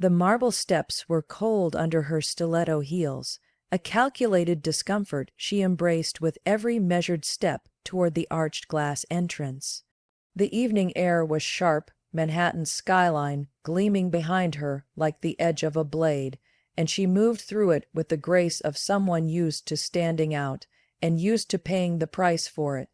The marble steps were cold under her stiletto heels, a calculated discomfort she embraced with every measured step toward the arched glass entrance. The evening air was sharp, Manhattan's skyline gleaming behind her like the edge of a blade, and she moved through it with the grace of someone used to standing out and used to paying the price for it.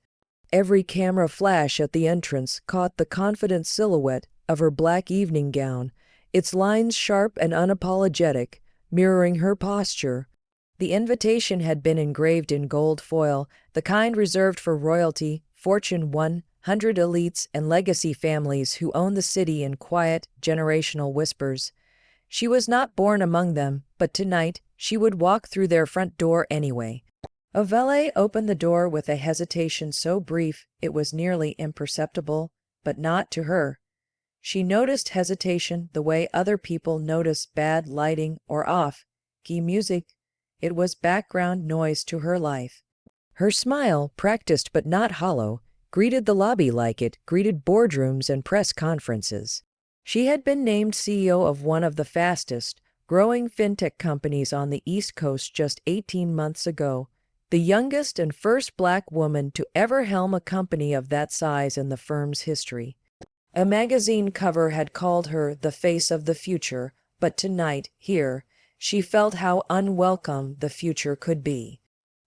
Every camera flash at the entrance caught the confident silhouette of her black evening gown, its lines sharp and unapologetic, mirroring her posture. The invitation had been engraved in gold foil, the kind reserved for royalty, Fortune 100 elites, and legacy families who own the city in quiet, generational whispers. She was not born among them, but tonight she would walk through their front door anyway. A valet opened the door with a hesitation so brief it was nearly imperceptible, but not to her. She noticed hesitation the way other people notice bad lighting or off-key music. It was background noise to her life. Her smile, practiced but not hollow, greeted the lobby like it greeted boardrooms and press conferences. She had been named CEO of one of the fastest growing fintech companies on the East Coast just 18 months ago, the youngest and first Black woman to ever helm a company of that size in the firm's history. A magazine cover had called her the face of the future, but tonight, here, she felt how unwelcome the future could be.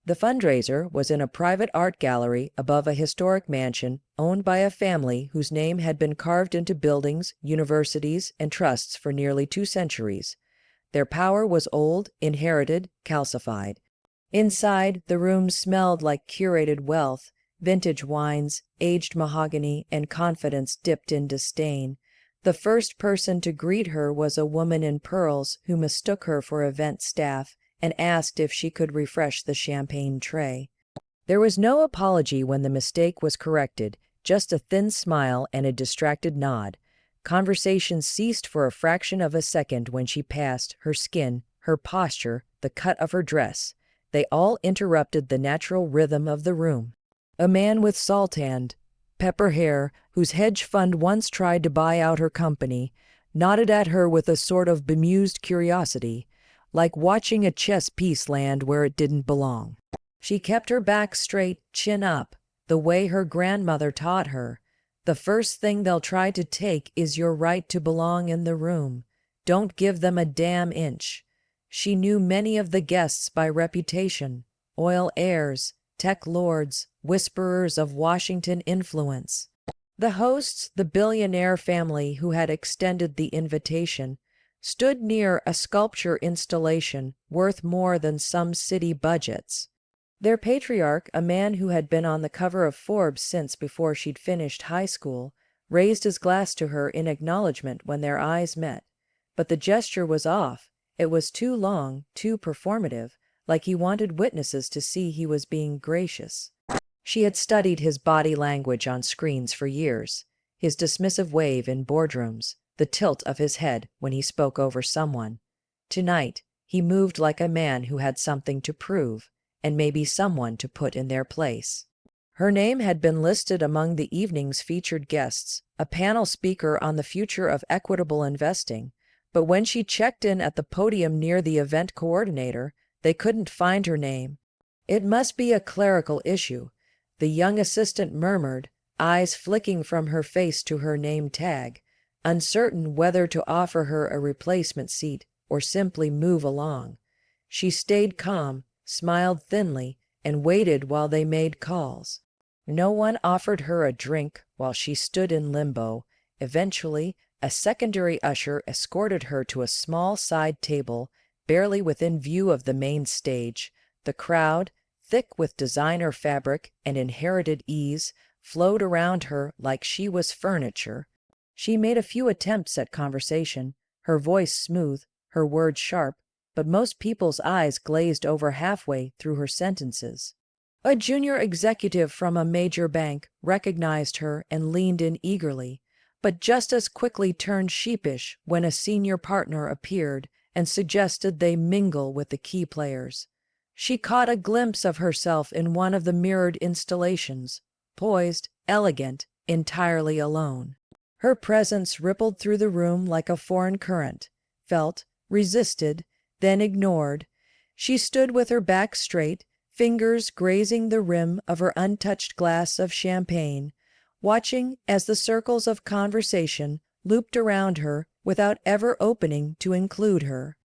The Fundraiser was in a private art gallery above a historic mansion owned by a family whose name had been carved into buildings, universities, and trusts for nearly 2 centuries. Their power was old, inherited, calcified. Inside, the room smelled like curated wealth, vintage wines, aged mahogany, and confidence dipped in disdain. The first person to greet her was a woman in pearls who mistook her for event staff and asked if she could refresh the champagne tray. There was no apology when the mistake was corrected, just a thin smile and a distracted nod. Conversation ceased for a fraction of a second when she passed, her skin, her posture, the cut of her dress. They all interrupted the natural rhythm of the room. A man with salt-tanned, pepper hair, whose hedge fund once tried to buy out her company, nodded at her with a sort of bemused curiosity, like watching a chess piece land where it didn't belong. She kept her back straight, chin up, the way her grandmother taught her. The first thing they'll try to take is your right to belong in the room. Don't give them a damn inch. She knew many of the guests by reputation, oil heirs, tech lords, whisperers of Washington influence. The hosts, the billionaire family who had extended the invitation, stood near a sculpture installation worth more than some city budgets. Their patriarch, a man who had been on the cover of Forbes since before she'd finished high school, raised his glass to her in acknowledgement when their eyes met. But the gesture was off. It was too long, too performative, like he wanted witnesses to see he was being gracious. She had studied his body language on screens for years, his dismissive wave in boardrooms, the tilt of his head when he spoke over someone. Tonight, he moved like a man who had something to prove, and maybe someone to put in their place. Her name had been listed among the evening's featured guests, a panel speaker on the future of equitable investing, but when she checked in at the podium near the event coordinator, they couldn't find her name. It must be a clerical issue, the young assistant murmured, eyes flicking from her face to her name tag, uncertain whether to offer her a replacement seat or simply move along. She stayed calm, smiled thinly, and waited while they made calls. No one offered her a drink while she stood in limbo. Eventually, a secondary usher escorted her to a small side table, barely within view of the main stage. The crowd, thick with designer fabric and inherited ease, flowed around her like she was furniture. She made a few attempts at conversation, her voice smooth, her words sharp, but most people's eyes glazed over halfway through her sentences. A junior executive from a major bank recognized her and leaned in eagerly, but just as quickly turned sheepish when a senior partner appeared and suggested they mingle with the key players. She caught a glimpse of herself in one of the mirrored installations, poised, elegant, entirely alone. Her presence rippled through the room like a foreign current. felt, resisted, then ignored. She stood with her back straight, fingers grazing the rim of her untouched glass of champagne, watching as the circles of conversation looped around her without ever opening to include her.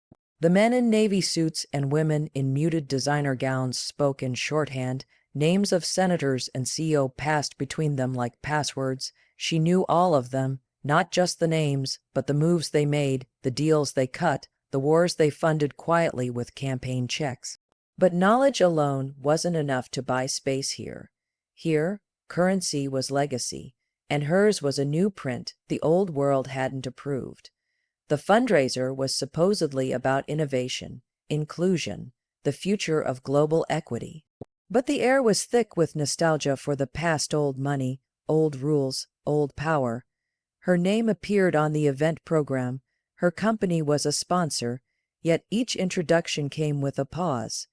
The men in navy suits and women in muted designer gowns spoke in shorthand. Names of senators and CEO passed between them like passwords. She knew all of them, not just the names, but the moves they made, the deals they cut, the wars they funded quietly with campaign checks. But knowledge alone wasn't enough to buy space here. Here, currency was legacy, and hers was a new print the old world hadn't approved. The fundraiser was supposedly about innovation, inclusion, the future of global equity. But the air was thick with nostalgia for the past: old money, old rules, old power. Her name appeared on the event program. Her company was a sponsor, yet each introduction came with a pause.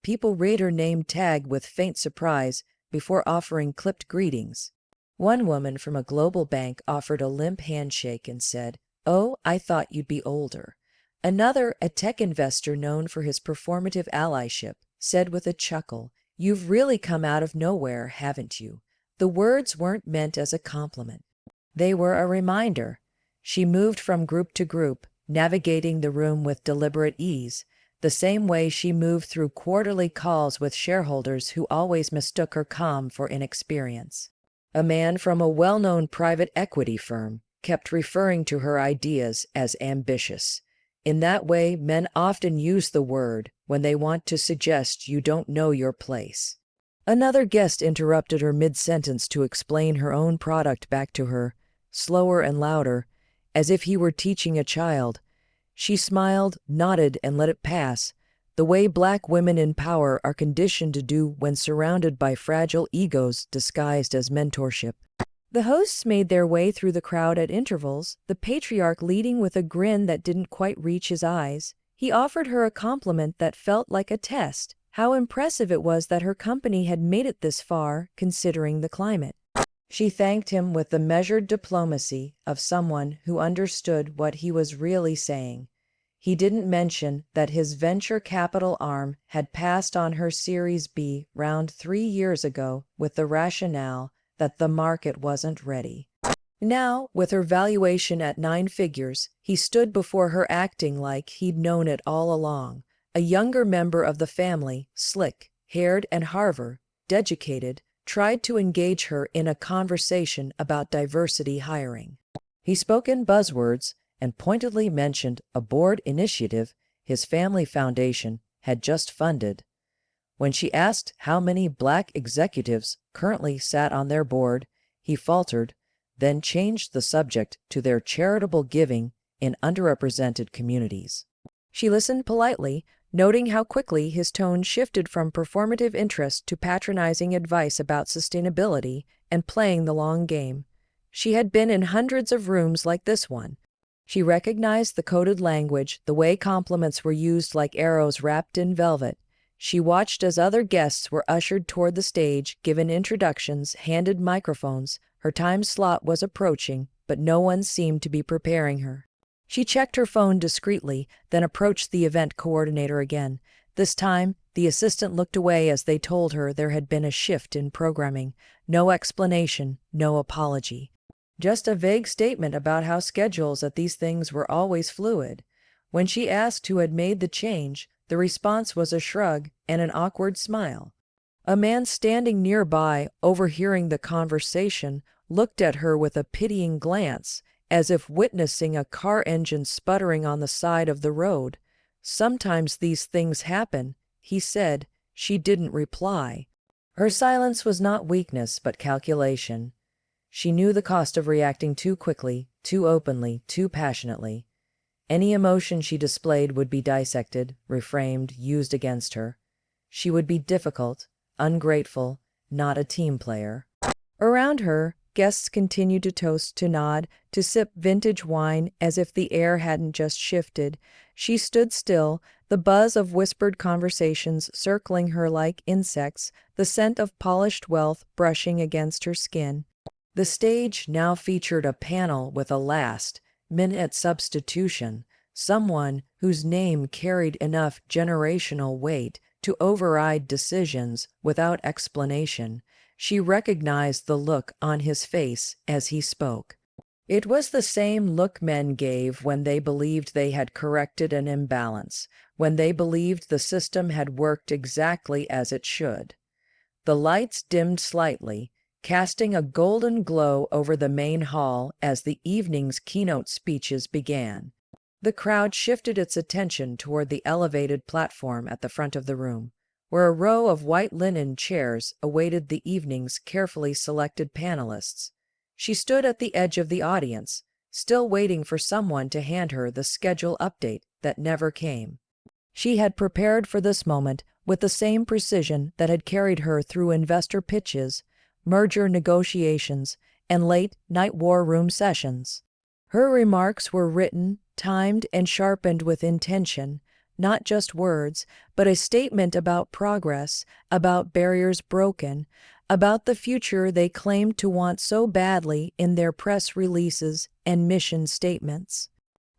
People read her name tag with faint surprise before offering clipped greetings. One woman from a global bank offered a limp handshake and said, "Oh, I thought you'd be older." Another, a tech investor known for his performative allyship, said with a chuckle, "You've really come out of nowhere, haven't you?" The words weren't meant as a compliment. They were a reminder. She moved from group to group, navigating the room with deliberate ease, the same way she moved through quarterly calls with shareholders who always mistook her calm for inexperience. A man from a well-known private equity firm kept referring to her ideas as ambitious. In that way, men often use the word when they want to suggest you don't know your place. Another guest interrupted her mid-sentence to explain her own product back to her, slower and louder, as if he were teaching a child. She smiled, nodded, and let it pass, the way Black women in power are conditioned to do when surrounded by fragile egos disguised as mentorship. The hosts made their way through the crowd at intervals, the patriarch leading with a grin that didn't quite reach his eyes. He offered her a compliment that felt like a test: how impressive it was that her company had made it this far, considering the climate. She thanked him with the measured diplomacy of someone who understood what he was really saying. He didn't mention that his venture capital arm had passed on her Series B round 3 years ago with the rationale that the market wasn't ready. Now, with her valuation at 9 figures, he stood before her acting like he'd known it all along. A younger member of the family, slick-haired and Harvard-educated, tried to engage her in a conversation about diversity hiring. He spoke in buzzwords and pointedly mentioned a board initiative his family foundation had just funded. When she asked how many Black executives currently sat on their board, he faltered, then changed the subject to their charitable giving in underrepresented communities. She listened politely, noting how quickly his tone shifted from performative interest to patronizing advice about sustainability and playing the long game. She had been in hundreds of rooms like this one. She recognized the coded language, the way compliments were used like arrows wrapped in velvet. She watched as other guests were ushered toward the stage, given introductions, handed microphones. Her time slot was approaching, but no one seemed to be preparing her. She checked her phone discreetly, then approached the event coordinator again. This time, the assistant looked away as they told her there had been a shift in programming. No explanation, no apology. Just a vague statement about how schedules at these things were always fluid. When she asked who had made the change, the response was a shrug and an awkward smile. A man standing nearby, overhearing the conversation, looked at her with a pitying glance, as if witnessing a car engine sputtering on the side of the road. "Sometimes these things happen," he said. She didn't reply. Her silence was not weakness, but calculation. She knew the cost of reacting too quickly, too openly, too passionately. Any emotion she displayed would be dissected, reframed, used against her. She would be difficult, ungrateful, not a team player. Around her, guests continued to toast, to nod, to sip vintage wine as if the air hadn't just shifted. She stood still, the buzz of whispered conversations circling her like insects, the scent of polished wealth brushing against her skin. The stage now featured a panel with a last-minute substitution, someone whose name carried enough generational weight to override decisions without explanation. She recognized the look on his face as he spoke. It was the same look men gave when they believed they had corrected an imbalance, when they believed the system had worked exactly as it should. The lights dimmed slightly, casting a golden glow over the main hall as the evening's keynote speeches began. The crowd shifted its attention toward the elevated platform at the front of the room, where a row of white linen chairs awaited the evening's carefully selected panelists. She stood at the edge of the audience, still waiting for someone to hand her the schedule update that never came. She had prepared for this moment with the same precision that had carried her through investor pitches, merger negotiations, and late-night war room sessions. Her remarks were written, timed, and sharpened with intention, not just words, but a statement about progress, about barriers broken, about the future they claimed to want so badly in their press releases and mission statements.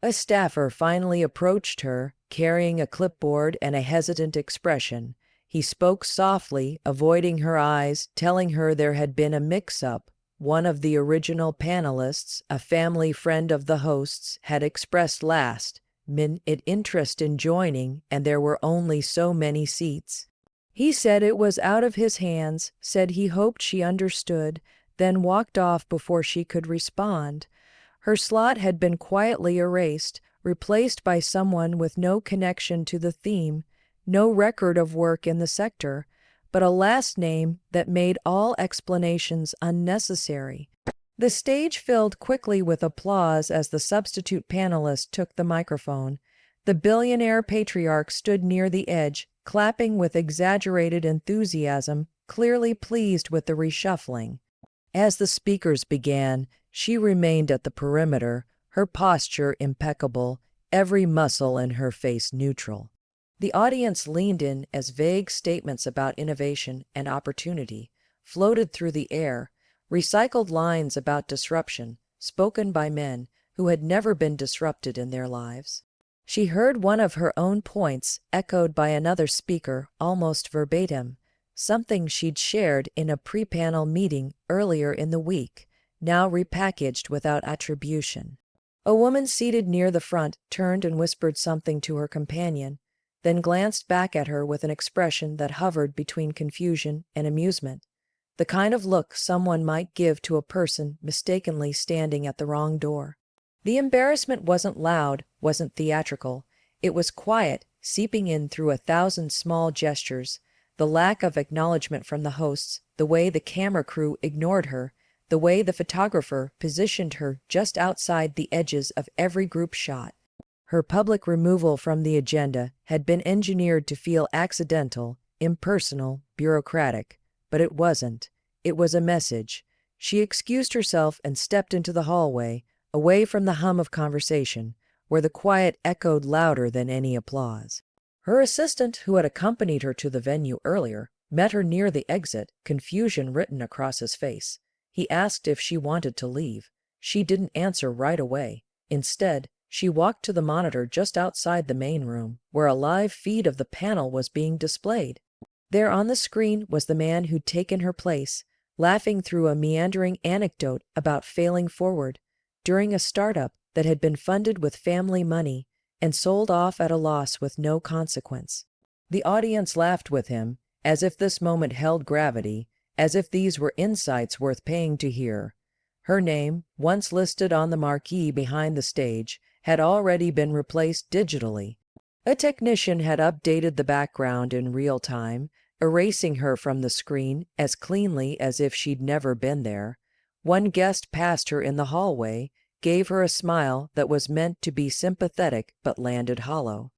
A staffer finally approached her, carrying a clipboard and a hesitant expression. He spoke softly, avoiding her eyes, telling her there had been a mix-up. One of the original panelists, a family friend of the hosts, had expressed last-minute interest in joining, and there were only so many seats. He said it was out of his hands, said he hoped she understood, then walked off before she could respond. Her slot had been quietly erased, replaced by someone with no connection to the theme, no record of work in the sector, but a last name that made all explanations unnecessary. The stage filled quickly with applause as the substitute panelist took the microphone. The billionaire patriarch stood near the edge, clapping with exaggerated enthusiasm, clearly pleased with the reshuffling. As the speakers began, she remained at the perimeter, her posture impeccable, every muscle in her face neutral. The audience leaned in as vague statements about innovation and opportunity floated through the air, recycled lines about disruption, spoken by men who had never been disrupted in their lives. She heard one of her own points echoed by another speaker almost verbatim, something she'd shared in a pre-panel meeting earlier in the week, now repackaged without attribution. A woman seated near the front turned and whispered something to her companion, then glanced back at her with an expression that hovered between confusion and amusement, the kind of look someone might give to a person mistakenly standing at the wrong door. The embarrassment wasn't loud, wasn't theatrical. It was quiet, seeping in through 1,000 small gestures, the lack of acknowledgement from the hosts, the way the camera crew ignored her, the way the photographer positioned her just outside the edges of every group shot. Her public removal from the agenda had been engineered to feel accidental, impersonal, bureaucratic, but it wasn't. It was a message. She excused herself and stepped into the hallway, away from the hum of conversation, where the quiet echoed louder than any applause. Her assistant, who had accompanied her to the venue earlier, met her near the exit, confusion written across his face. He asked if she wanted to leave. She didn't answer right away. Instead, she walked to the monitor just outside the main room, where a live feed of the panel was being displayed. There on the screen was the man who'd taken her place, laughing through a meandering anecdote about failing forward during a startup that had been funded with family money and sold off at a loss with no consequence. The audience laughed with him, as if this moment held gravity, as if these were insights worth paying to hear. Her name, once listed on the marquee behind the stage, had already been replaced digitally. A technician had updated the background in real time, erasing her from the screen as cleanly as if she'd never been there. One guest passed her in the hallway, gave her a smile that was meant to be sympathetic but landed hollow.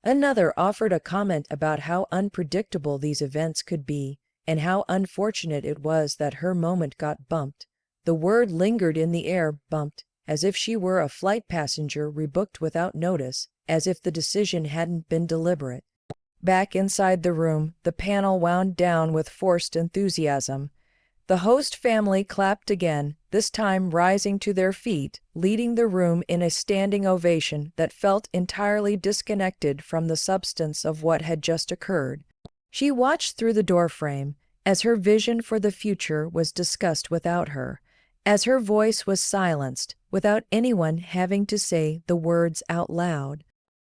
Another offered a comment about how unpredictable these events could be, and how unfortunate it was that her moment got bumped. The word lingered in the air, bumped, as if she were a flight passenger rebooked without notice, as if the decision hadn't been deliberate. Back inside the room, the panel wound down with forced enthusiasm. The host family clapped again, this time rising to their feet, leading the room in a standing ovation that felt entirely disconnected from the substance of what had just occurred. She watched through the doorframe, as her vision for the future was discussed without her, as her voice was silenced, without anyone having to say the words out loud.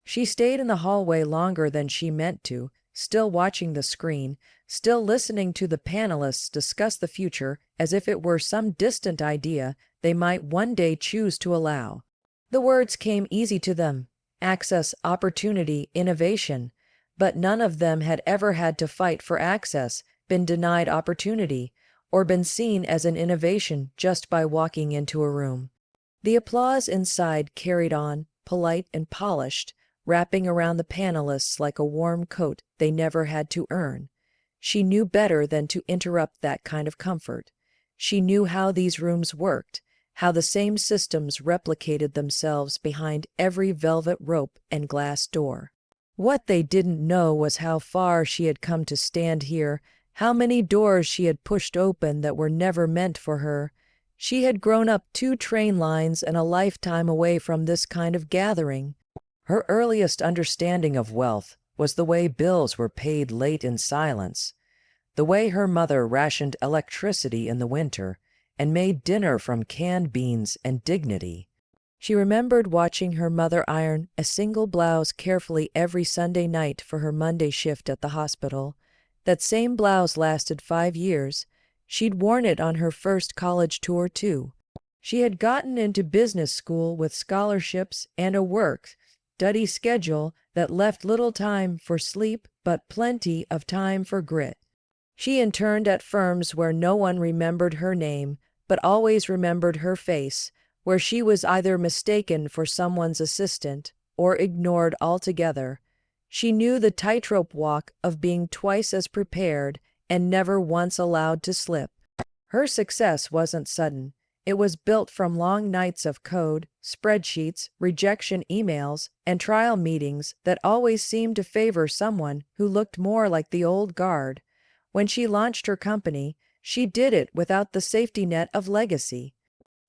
She stayed in the hallway longer than she meant to, still watching the screen, still listening to the panelists discuss the future as if it were some distant idea they might one day choose to allow. The words came easy to them: access, opportunity, innovation. But none of them had ever had to fight for access, been denied opportunity, or been seen as an innovation just by walking into a room. The applause inside carried on, polite and polished, wrapping around the panelists like a warm coat they never had to earn. She knew better than to interrupt that kind of comfort. She knew how these rooms worked, how the same systems replicated themselves behind every velvet rope and glass door. What they didn't know was how far she had come to stand here, how many doors she had pushed open that were never meant for her. She had grown up 2 train lines and a lifetime away from this kind of gathering. Her earliest understanding of wealth was the way bills were paid late in silence, the way her mother rationed electricity in the winter and made dinner from canned beans and dignity. She remembered watching her mother iron a single blouse carefully every Sunday night for her Monday shift at the hospital. That same blouse lasted 5 years. She'd worn it on her first college tour, too. She had gotten into business school with scholarships and a work-study schedule that left little time for sleep but plenty of time for grit. She interned at firms where no one remembered her name but always remembered her face, where she was either mistaken for someone's assistant or ignored altogether. She knew the tightrope walk of being twice as prepared and never once allowed to slip. Her success wasn't sudden. It was built from long nights of code, spreadsheets, rejection emails, and trial meetings that always seemed to favor someone who looked more like the old guard. When she launched her company, she did it without the safety net of legacy.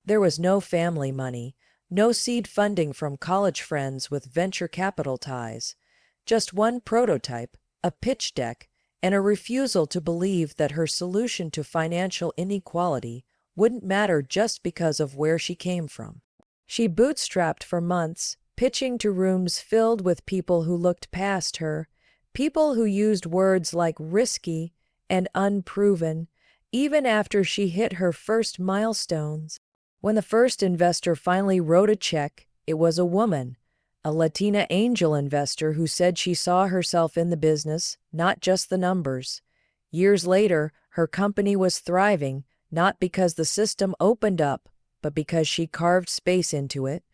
There was no family money, no seed funding from college friends with venture capital ties, just one prototype, a pitch deck, and a refusal to believe that her solution to financial inequality wouldn't matter just because of where she came from. She bootstrapped for months, pitching to rooms filled with people who looked past her, people who used words like risky and unproven, even after she hit her first milestones. When the first investor finally wrote a check, it was a woman, a Latina angel investor who said she saw herself in the business, not just the numbers. Years later, her company was thriving, not because the system opened up, but because she carved space into it.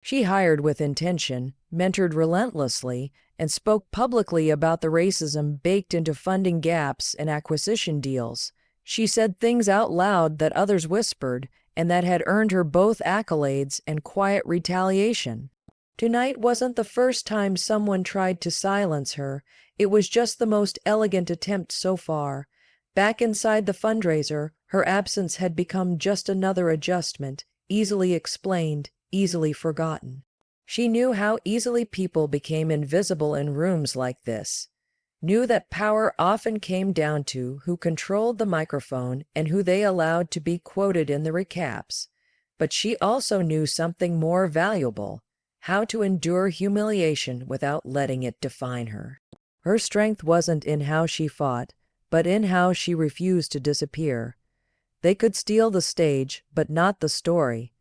She hired with intention, mentored relentlessly, and spoke publicly about the racism baked into funding gaps and acquisition deals. She said things out loud that others whispered, and that had earned her both accolades and quiet retaliation. Tonight wasn't the first time someone tried to silence her. It was just the most elegant attempt so far. Back inside the fundraiser, her absence had become just another adjustment, easily explained, easily forgotten. She knew how easily people became invisible in rooms like this, knew that power often came down to who controlled the microphone and who they allowed to be quoted in the recaps. But she also knew something more valuable: how to endure humiliation without letting it define her. Her strength wasn't in how she fought, but in how she refused to disappear. They could steal the stage, but not the story.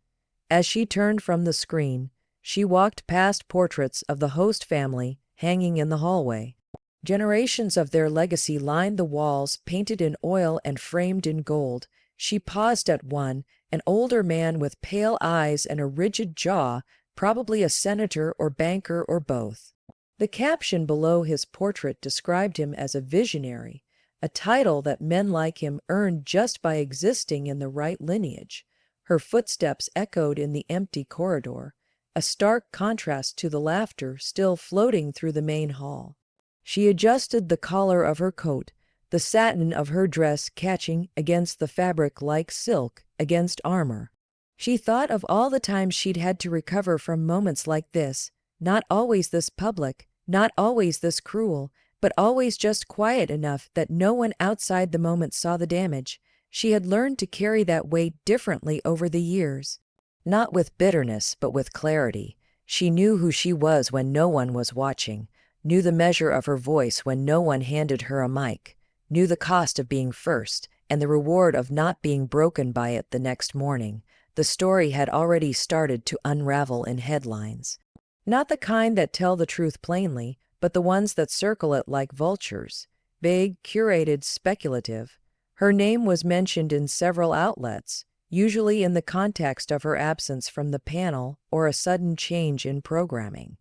As she turned from the screen, she walked past portraits of the host family hanging in the hallway. Generations of their legacy lined the walls, painted in oil and framed in gold. She paused at one, an older man with pale eyes and a rigid jaw, probably a senator or banker or both. The caption below his portrait described him as a visionary, a title that men like him earned just by existing in the right lineage. Her footsteps echoed in the empty corridor, a stark contrast to the laughter still floating through the main hall. She adjusted the collar of her coat, the satin of her dress catching against the fabric like silk against armor. She thought of all the times she'd had to recover from moments like this, not always this public, not always this cruel, but always just quiet enough that no one outside the moment saw the damage. She had learned to carry that weight differently over the years. Not with bitterness, but with clarity. She knew who she was when no one was watching, knew the measure of her voice when no one handed her a mic, knew the cost of being first, and the reward of not being broken by it the next morning. The story had already started to unravel in headlines. Not the kind that tell the truth plainly, but the ones that circle it like vultures. Vague, curated, speculative. Her name was mentioned in several outlets, usually in the context of her absence from the panel or a sudden change in programming.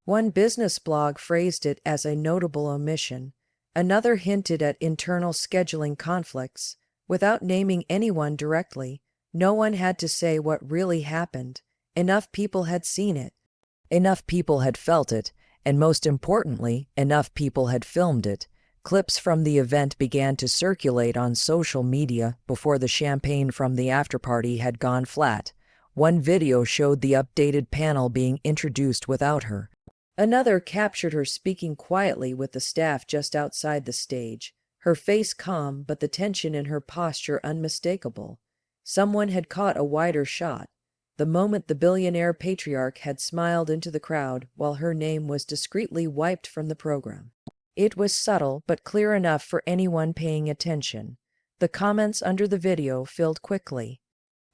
One business blog phrased it as a notable omission. Another hinted at internal scheduling conflicts. Without naming anyone directly, no one had to say what really happened. Enough people had seen it. Enough people had felt it, and most importantly, enough people had filmed it. Clips from the event began to circulate on social media before the champagne from the afterparty had gone flat. One video showed the updated panel being introduced without her. Another captured her speaking quietly with the staff just outside the stage, her face calm but the tension in her posture unmistakable. Someone had caught a wider shot, the moment the billionaire patriarch had smiled into the crowd while her name was discreetly wiped from the program. It was subtle but clear enough for anyone paying attention. The comments under the video filled quickly.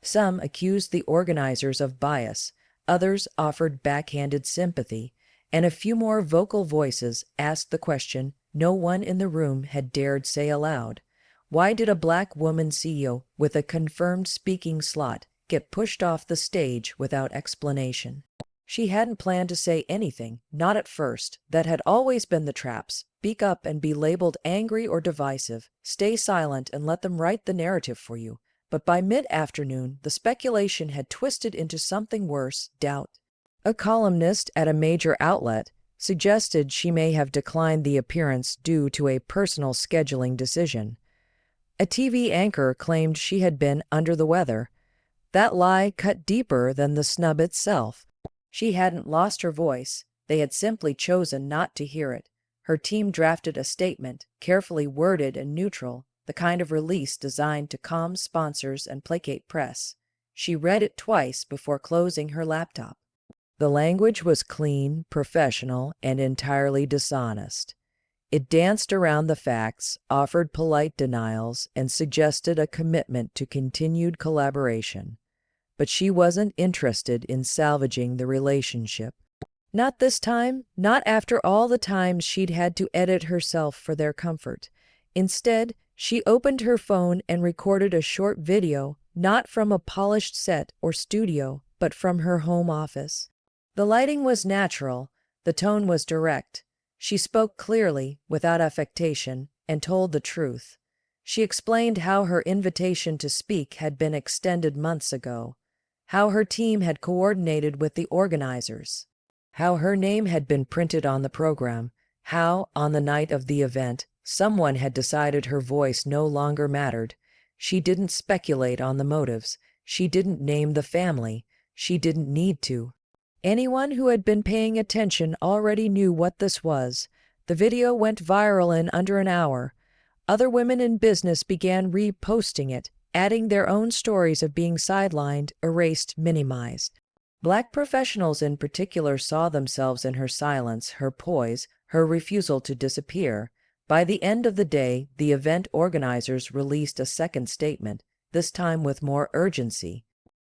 Some accused the organizers of bias, others offered backhanded sympathy, and a few more vocal voices asked the question no one in the room had dared say aloud. Why did a Black woman CEO with a confirmed speaking slot get pushed off the stage without explanation? She hadn't planned to say anything, not at first. That had always been the trap. Speak up and be labeled angry or divisive. Stay silent and let them write the narrative for you. But by mid-afternoon, the speculation had twisted into something worse, doubt. A columnist at a major outlet suggested she may have declined the appearance due to a personal scheduling decision. A TV anchor claimed she had been under the weather. That lie cut deeper than the snub itself. She hadn't lost her voice. They had simply chosen not to hear it. Her team drafted a statement, carefully worded and neutral, the kind of release designed to calm sponsors and placate press. She read it twice before closing her laptop. The language was clean, professional, and entirely dishonest. It danced around the facts, offered polite denials, and suggested a commitment to continued collaboration. But she wasn't interested in salvaging the relationship. Not this time, not after all the times she'd had to edit herself for their comfort. Instead, she opened her phone and recorded a short video, not from a polished set or studio, but from her home office. The lighting was natural, the tone was direct. She spoke clearly, without affectation, and told the truth. She explained how her invitation to speak had been extended months ago, how her team had coordinated with the organizers, how her name had been printed on the program, how, on the night of the event, someone had decided her voice no longer mattered. She didn't speculate on the motives. She didn't name the family. She didn't need to. Anyone who had been paying attention already knew what this was. The video went viral in under an hour. Other women in business began reposting it, adding their own stories of being sidelined, erased, minimized. Black professionals in particular saw themselves in her silence, her poise, her refusal to disappear. By the end of the day, the event organizers released a second statement, this time with more urgency.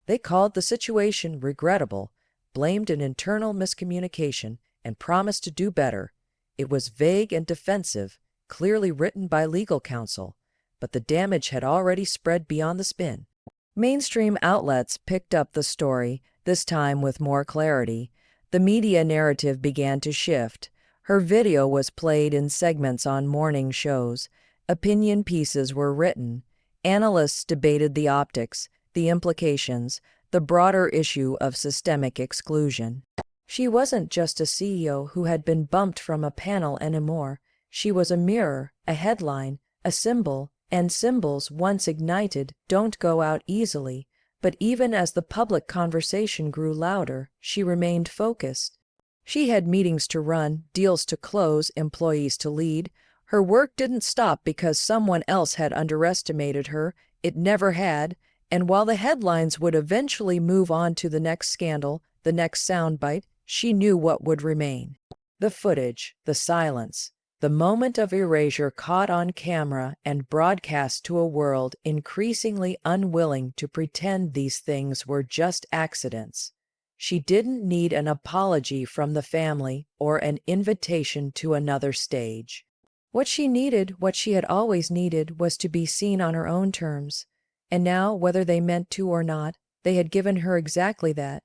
They called the situation regrettable, blamed an internal miscommunication, and promised to do better. It was vague and defensive, clearly written by legal counsel, but the damage had already spread beyond the spin. Mainstream outlets picked up the story, this time with more clarity. The media narrative began to shift. Her video was played in segments on morning shows. Opinion pieces were written. Analysts debated the optics, the implications, the broader issue of systemic exclusion. She wasn't just a CEO who had been bumped from a panel anymore. She was a mirror, a headline, a symbol, and symbols once ignited don't go out easily, but even as the public conversation grew louder, she remained focused. She had meetings to run, deals to close, employees to lead. Her work didn't stop because someone else had underestimated her. It never had, and while the headlines would eventually move on to the next scandal, the next soundbite, she knew what would remain. The footage, the silence, the moment of erasure caught on camera and broadcast to a world increasingly unwilling to pretend these things were just accidents. She didn't need an apology from the family or an invitation to another stage. What she needed, what she had always needed, was to be seen on her own terms. And now, whether they meant to or not, they had given her exactly that.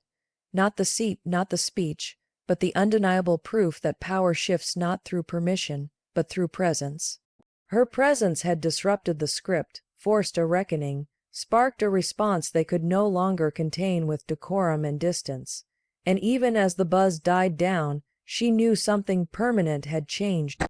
Not the seat, not the speech, but the undeniable proof that power shifts not through permission, but through presence. Her presence had disrupted the script, forced a reckoning, sparked a response they could no longer contain with decorum and distance. And even as the buzz died down, she knew something permanent had changed.